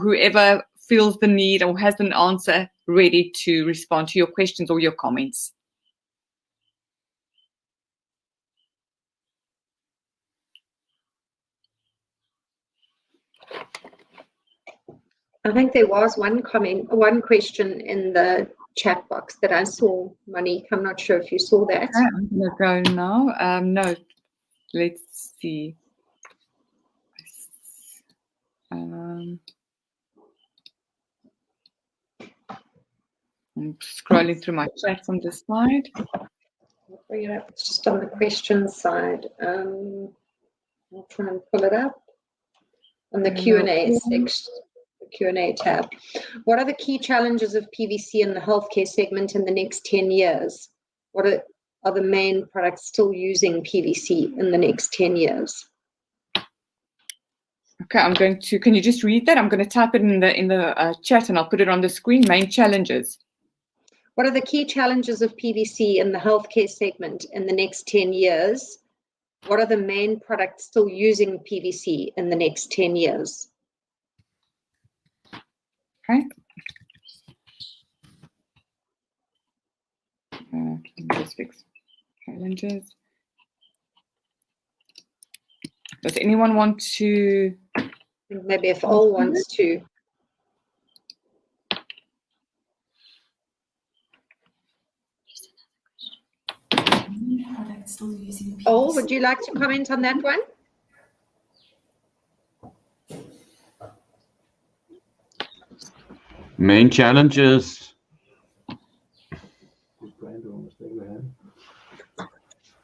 whoever feels the need or has an answer ready to respond to your questions or your comments. I think there was one question in the chat box that I saw, Monique. I'm not sure if you saw that. I'm going to go now. No, let's see. I'm scrolling through my chats on this side. I'll bring it up. It's just on the questions side. I'll try and pull it up on the Q&A section, the Q&A tab. What are the key challenges of PVC in the healthcare segment in the next 10 years? What are the main products still using PVC in the next 10 years? Okay, can you just read that? I'm going to type it in the chat and I'll put it on the screen. Main challenges. What are the key challenges of PVC in the healthcare segment in the next 10 years? What are the main products still using PVC in the next 10 years? Okay. Just fix challenges. Does anyone want to? Maybe if Ol wants to. Ol, would you like to comment on that one? Main challenges.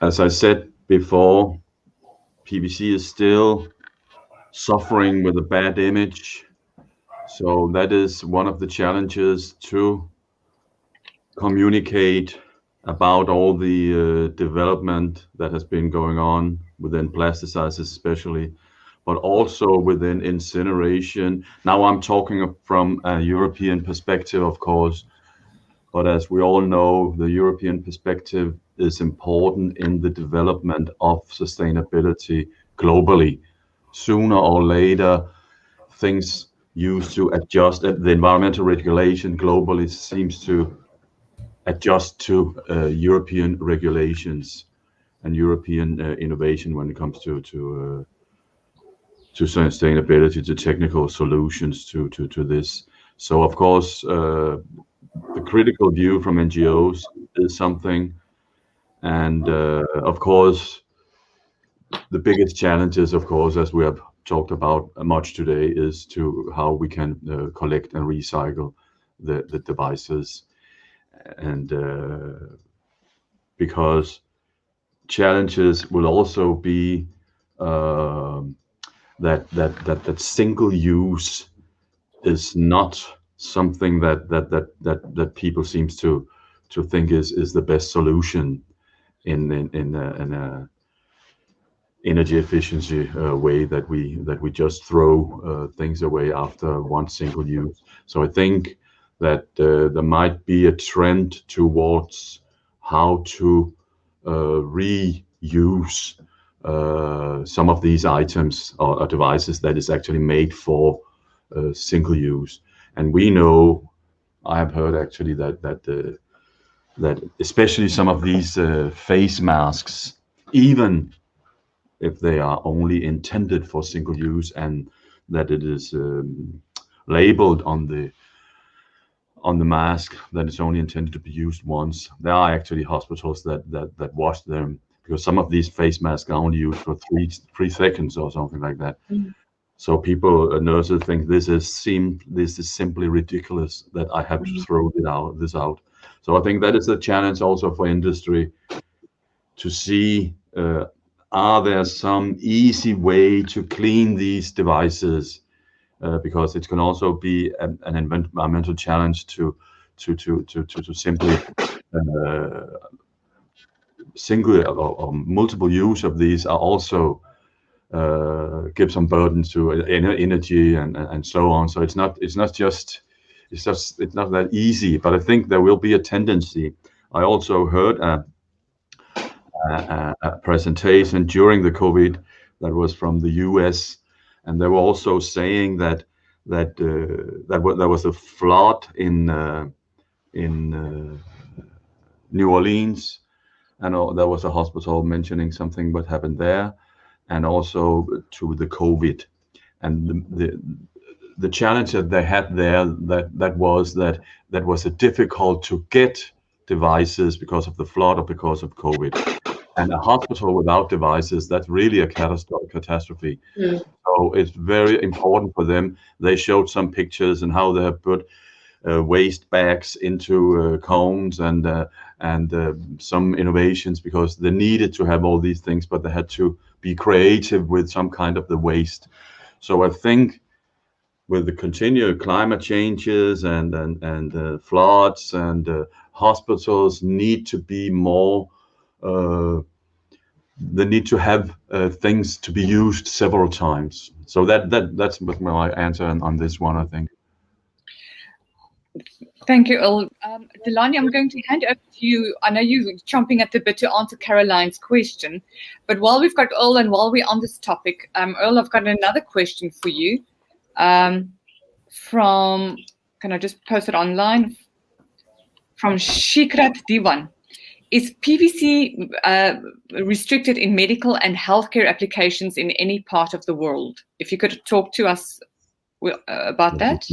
As I said before, PVC is still suffering with a bad image. So that is one of the challenges, to communicate about all the development that has been going on within plasticizers especially, but also within incineration. Now I'm talking from a European perspective, of course, but as we all know, the European perspective is important in the development of sustainability globally. Sooner or later, things used to adjust. The environmental regulation globally seems to adjust to European regulations and European innovation when it comes to sustainability, to technical solutions to this. So of course, the critical view from NGOs is something, and of course, the biggest challenges, of course, as we have talked about much today, is to how we can collect and recycle the devices, and because challenges will also be that single use is not something that people seems to think is the best solution in a energy efficiency way, that we just throw things away after one single use. So I think that there might be a trend towards how to reuse some of these items or devices that is actually made for single use. And we know, I have heard actually that especially some of these face masks, even if they are only intended for single use and that it is labeled on the mask that it's only intended to be used once, there are actually hospitals that wash them, because some of these face masks are only used for three seconds or something like that. So nurses think this is simply ridiculous that I have to throw this out. So I think that is a challenge also for industry to see, are there some easy way to clean these devices, because it can also be an environmental challenge to simply single or multiple use of these are also give some burden to energy and so on. So it's not that easy. But I think there will be a tendency. I also heard a presentation during the COVID that was from the US, and they were also saying that there was a flood in New Orleans, and there was a hospital mentioning something what happened there, and also to the COVID, and the challenge that they had there that was difficult to get devices because of the flood or because of COVID, and a hospital without devices, that's really a catastrophe. So it's very important for them. They showed some pictures and how they have put waste bags into cones and some innovations, because they needed to have all these things, but they had to be creative with some kind of the waste. So I think with the continued climate changes and floods, and hospitals need to be more, they need to have things to be used several times. So that's my answer on this one, I think. Thank you, Earl. Delaney, I'm going to hand over to you. I know you're chomping at the bit to answer Caroline's question, but while we've got Earl and while we're on this topic, Earl, I've got another question for you. From, can I just post it online? From Shikrat Diwan. Is PVC restricted in medical and healthcare applications in any part of the world? If you could talk to us about that.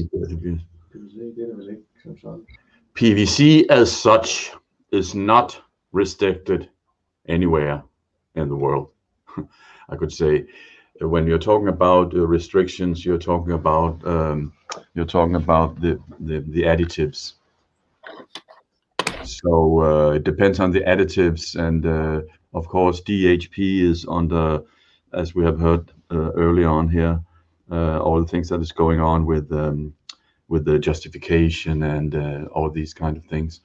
PVC as such is not restricted anywhere in the world. I could say, when you're talking about restrictions, you're talking about the additives. So it depends on the additives, and of course DHP is under, as we have heard early on here, all the things that is going on with the justification and all these kind of things.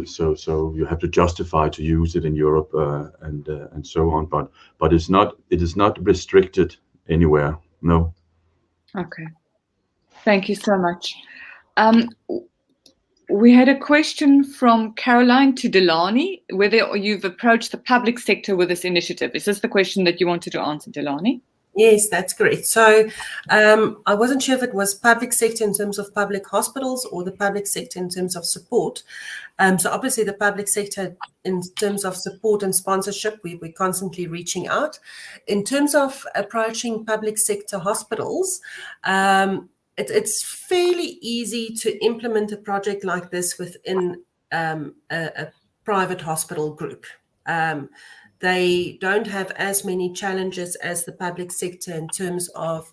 So you have to justify to use it in Europe and so on, but it is not restricted anywhere. No. Okay. Thank you so much. We had a question from Caroline to Delaney, whether you've approached the public sector with this initiative. Is this the question that you wanted to answer, Delaney? Yes, that's correct. So I wasn't sure if it was public sector in terms of public hospitals or the public sector in terms of support. So obviously the public sector in terms of support and sponsorship, we're constantly reaching out. In terms of approaching public sector hospitals, it's fairly easy to implement a project like this within a private hospital group. They don't have as many challenges as the public sector in terms of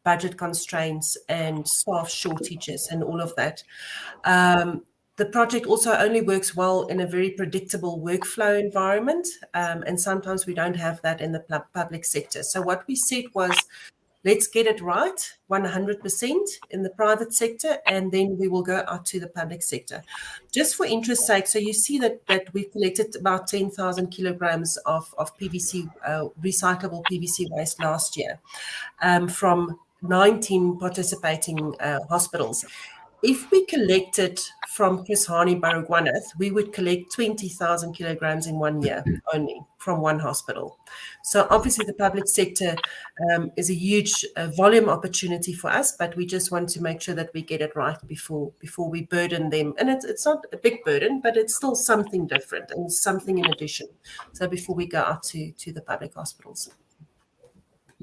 budget constraints and staff shortages and all of that. The project also only works well in a very predictable workflow environment, and sometimes we don't have that in the public sector. So what we said was, let's get it right 100% in the private sector, and then we will go out to the public sector. Just for interest's sake, so you see that we've collected about 10,000 kilograms of PVC, recyclable PVC waste last year from 19 participating hospitals. If we collected from Chris Hani Baragwanath, we would collect 20,000 kilograms in 1 year only from one hospital. So obviously the public sector is a huge volume opportunity for us, but we just want to make sure that we get it right before we burden them. And it's not a big burden, but it's still something different and something in addition. So before we go out to the public hospitals.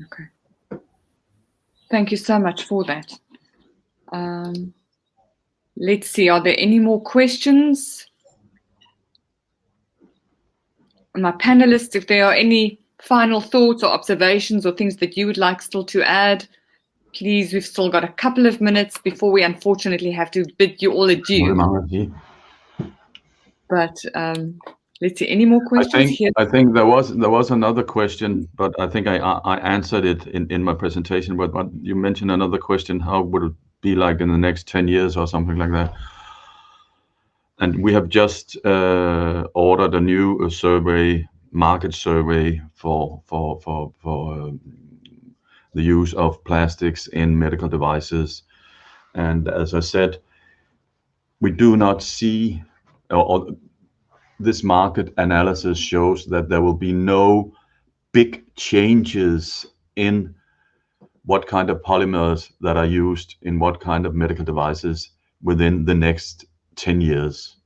Okay. Thank you so much for that. Let's see, are there any more questions? My panelists, if there are any final thoughts or observations or things that you would like still to add, please, we've still got a couple of minutes before we unfortunately have to bid you all adieu. But let's see, any more questions here? I think there was another question, but I think I answered it in my presentation, but you mentioned another question, how would it be like in the next 10 years or something like that? And we have just ordered a new market survey for the use of plastics in medical devices. And as I said, we do not see, or this market analysis shows that there will be no big changes in what kind of polymers that are used in what kind of medical devices within the next 10 years.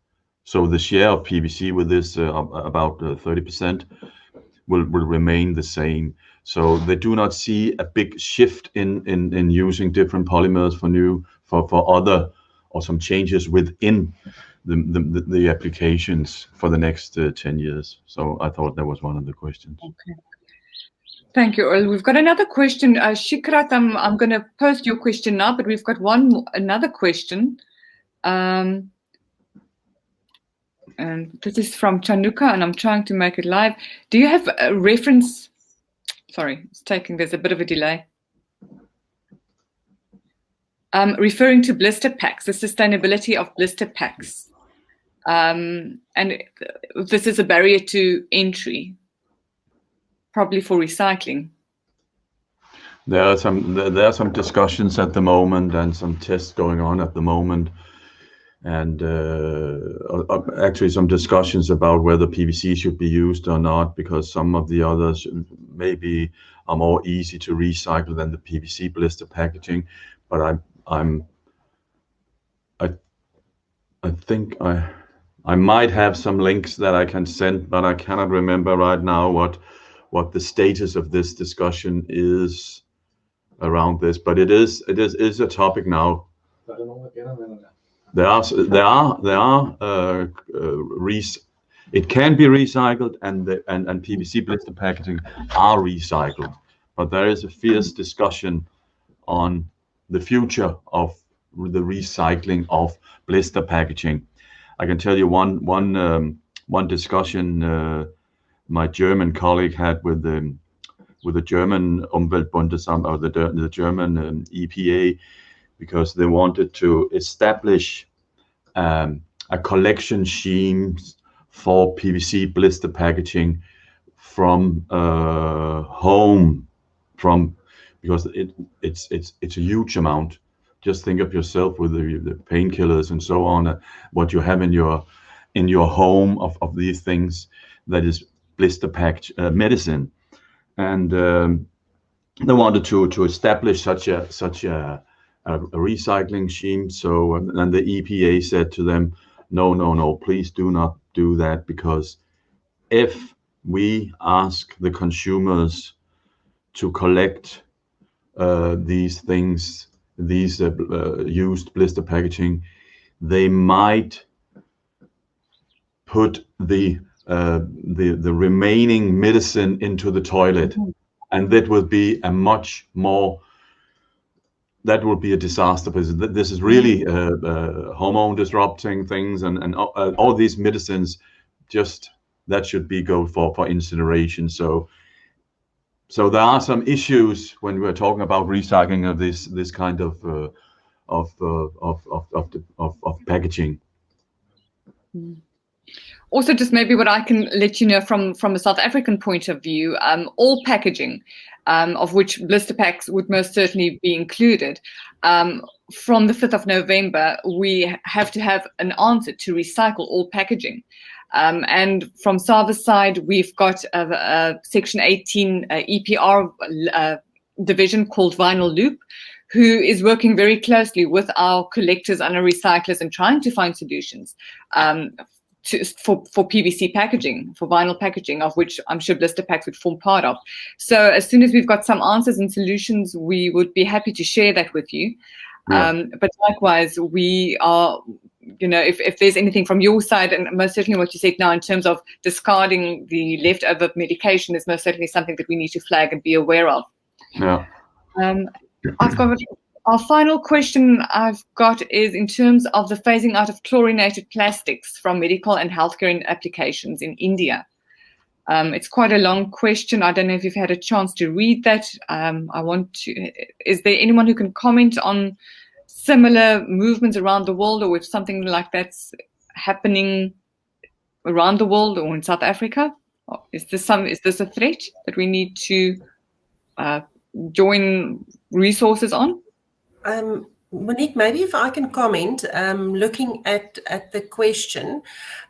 So the share of PVC with this about 30% will remain the same. So they do not see a big shift in using different polymers for other or some changes within the applications for the next 10 years. So I thought that was one of the questions. Okay. Thank you, Earl. We've got another question. Shikrat, I'm going to post your question now, but we've got another question. And this is from Chanuka, and I'm trying to make it live. Do you have a reference? Sorry, there's a bit of a delay. Referring to blister packs, the sustainability of blister packs. And this is a barrier to entry, probably for recycling. There are some discussions at the moment and some tests going on at the moment, and actually some discussions about whether PVC should be used or not, because some of the others maybe are more easy to recycle than the PVC blister packaging. But I think I might have some links that I can send, but I cannot remember right now what the status of this discussion is around this. But it is a topic now. It can be recycled, and PVC blister packaging are recycled, but there is a fierce discussion on the future of the recycling of blister packaging. I can tell you one discussion my German colleague had with the German Umweltbundesamt, or the German EPA, because they wanted to establish a collection scheme for PVC blister packaging from home, because it's a huge amount. Just think of yourself with the painkillers and so on, what you have in your home of these things that is blister packed medicine, and they wanted to establish such a recycling scheme. So, and the EPA said to them, no, please do not do that, because if we ask the consumers to collect these things, these used blister packaging, they might put the remaining medicine into the toilet, and that would be that would be a disaster, because this is really hormone disrupting things, and all these medicines, just that should be go for incineration. So there are some issues when we're talking about recycling of this kind of packaging. Also, just maybe what I can let you know from a South African point of view, all packaging, of which blister packs would most certainly be included, from the 5th of November, we have to have an answer to recycle all packaging. And from SAVA's side, we've got a Section 18 EPR division called Vinyl Loop, who is working very closely with our collectors and our recyclers and trying to find solutions for PVC packaging, for vinyl packaging, of which I'm sure blister packs would form part of. So as soon as we've got some answers and solutions, we would be happy to share that with you. Yeah. But likewise, we are, if there's anything from your side, and most certainly what you said now in terms of discarding the leftover medication is most certainly something that we need to flag and be aware of. Yeah. Our final question I've got is in terms of the phasing out of chlorinated plastics from medical and healthcare applications in India. It's quite a long question. I don't know if you've had a chance to read that. Is there anyone who can comment on similar movements around the world, or if something like that's happening around the world or in South Africa? Is this a threat that we need to join resources on? Monique, maybe if I can comment, looking at the question,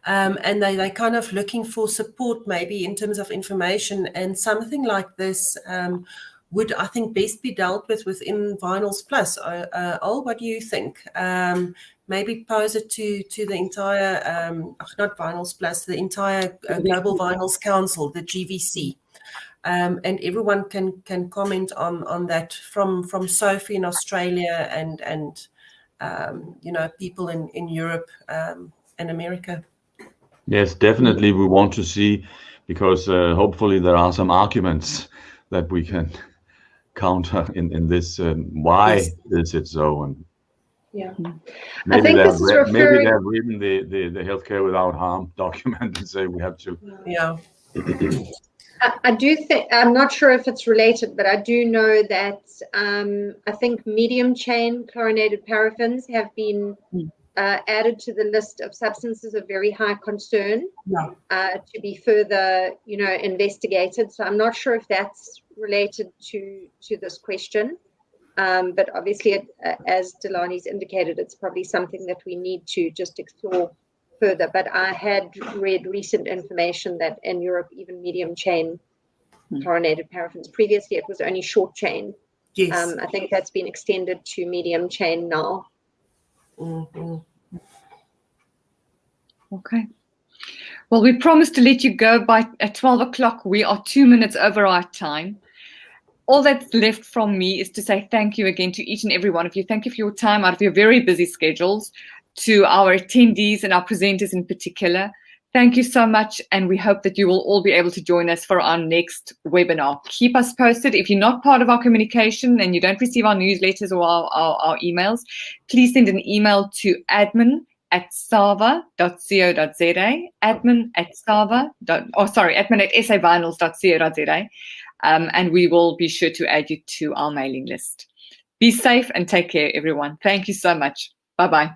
and they kind of looking for support maybe in terms of information, and something like this would, I think, best be dealt with within Vinyls Plus. Ol, what do you think? Maybe pose it to the entire, not Vinyls Plus, the entire Global Vinyls Council, the GVC. And everyone can comment on that from Sophie in Australia and people in Europe and America. Yes, definitely. We want to see, because hopefully there are some arguments that we can counter in this. Why is it so? And yeah, maybe I think this is referring. Maybe they've written the healthcare without harm document and say we have to. Yeah. I do think, I'm not sure if it's related, but I do know that I think medium chain chlorinated paraffins have been added to the list of substances of very high concern to be further, investigated. So I'm not sure if that's related to this question. But obviously, as Delani's indicated, it's probably something that we need to just explore further. But I had read recent information that in Europe, even medium chain chlorinated paraffins, previously it was only short chain. Yes. I think that's been extended to medium chain now. Mm-hmm. Okay. Well, we promised to let you go at 12 o'clock. We are 2 minutes over our time. All that's left from me is to say thank you again to each and every one of you. Thank you for your time out of your very busy schedules, to our attendees and our presenters in particular. Thank you so much, and we hope that you will all be able to join us for our next webinar. Keep us posted. If you're not part of our communication and you don't receive our newsletters or our emails, please send an email to admin@sava.co.za, admin@savinyls.co.za, and we will be sure to add you to our mailing list. Be safe and take care, everyone. Thank you so much. Bye-bye.